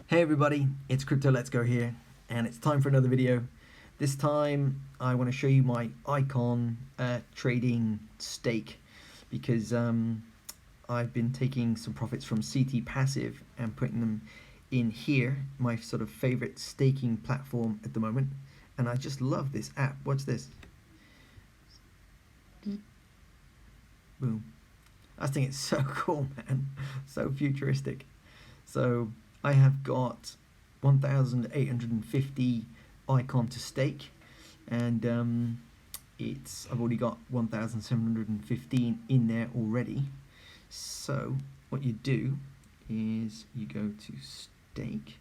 Hey everybody, it's Crypto Let's Go here, and it's time for another video. This time I want to show you my Icon trading stake because I've been taking some profits from CT Passive and putting them in here, my sort of favorite staking platform at the moment, and I just love this app. Watch this. Boom. I think it's so cool, man. So futuristic. So I have got 1,850 Icon to stake, and I've already got 1,715 in there already. So what you do is you go to stake.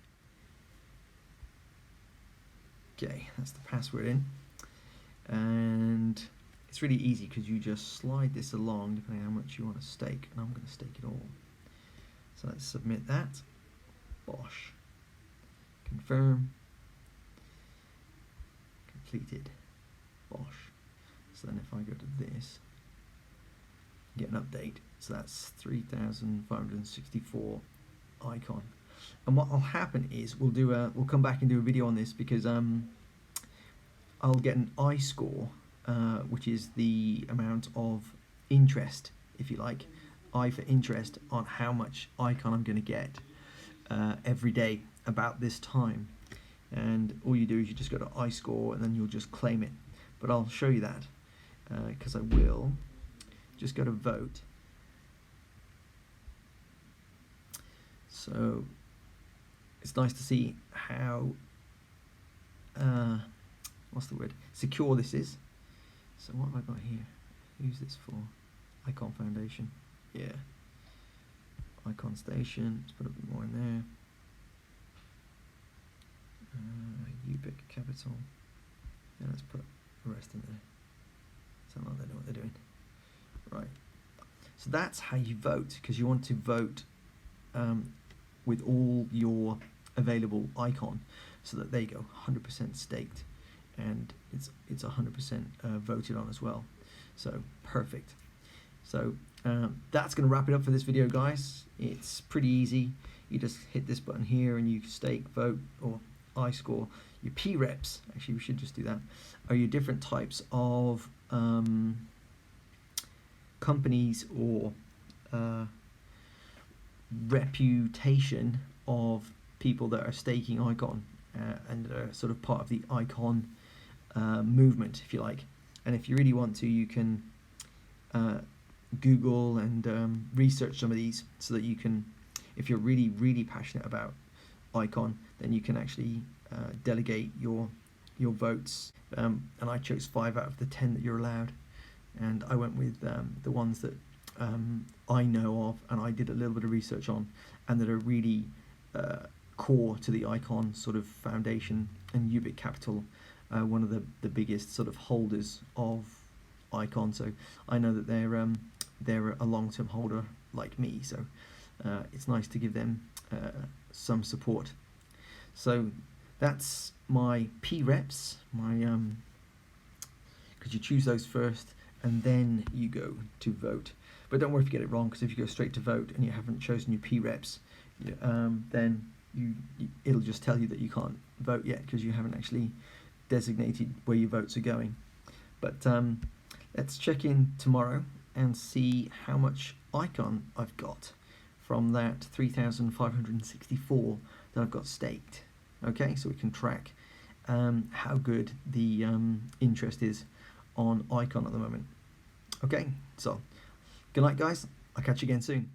Okay, that's the password in, and it's really easy because you just slide this along depending on how much you want to stake, and I'm going to stake it all. So let's submit that. Bosh. Confirm. Completed. Bosh. So then if I go to this, get an update. So that's 3,564 Icon. And what will happen is we'll come back and do a video on this because I'll get an I score, which is the amount of interest, if you like, I for interest on how much Icon I'm going to get every day about this time. And all you do is you just go to iScore and then you'll just claim it. But I'll show you that because I will just go to vote. So it's nice to see how what's the word, secure this is. So what have I got here? Who's this for? Icon Foundation. Yeah. Icon Station. Let's put a bit more in there. Ubic Capital. Yeah, let's put the rest in there. Sound like they know what they're doing. Right. So that's how you vote, because you want to vote with all your available Icon, so that they go 100% staked, and it's 100% voted on as well. So perfect. So that's going to wrap it up for this video, guys. It's pretty easy. You just hit this button here and you stake, vote, or I score. Your P-reps, actually we should just do that, are your different types of companies or reputation of people that are staking Icon and are sort of part of the Icon movement, if you like. And if you really want to, you can Google and research some of these so that you can, if you're really passionate about Icon, then you can actually delegate your votes. And I chose 5 out of the 10 that you're allowed, and I went with the ones that I know of and I did a little bit of research on, and that are really core to the Icon sort of foundation. And Ubic Capital, one of the biggest sort of holders of Icon, so I know that they're a long-term holder like me, so it's nice to give them some support. So that's my P-reps, because you choose those first and then you go to vote. But don't worry if you get it wrong, because if you go straight to vote and you haven't chosen your P-reps, then it'll just tell you that you can't vote yet because you haven't actually designated where your votes are going. But let's check in tomorrow and see how much Icon I've got from that 3,564 that I've got staked. Okay, so we can track how good the interest is on Icon at the moment. Okay, so good night, guys. I'll catch you again soon.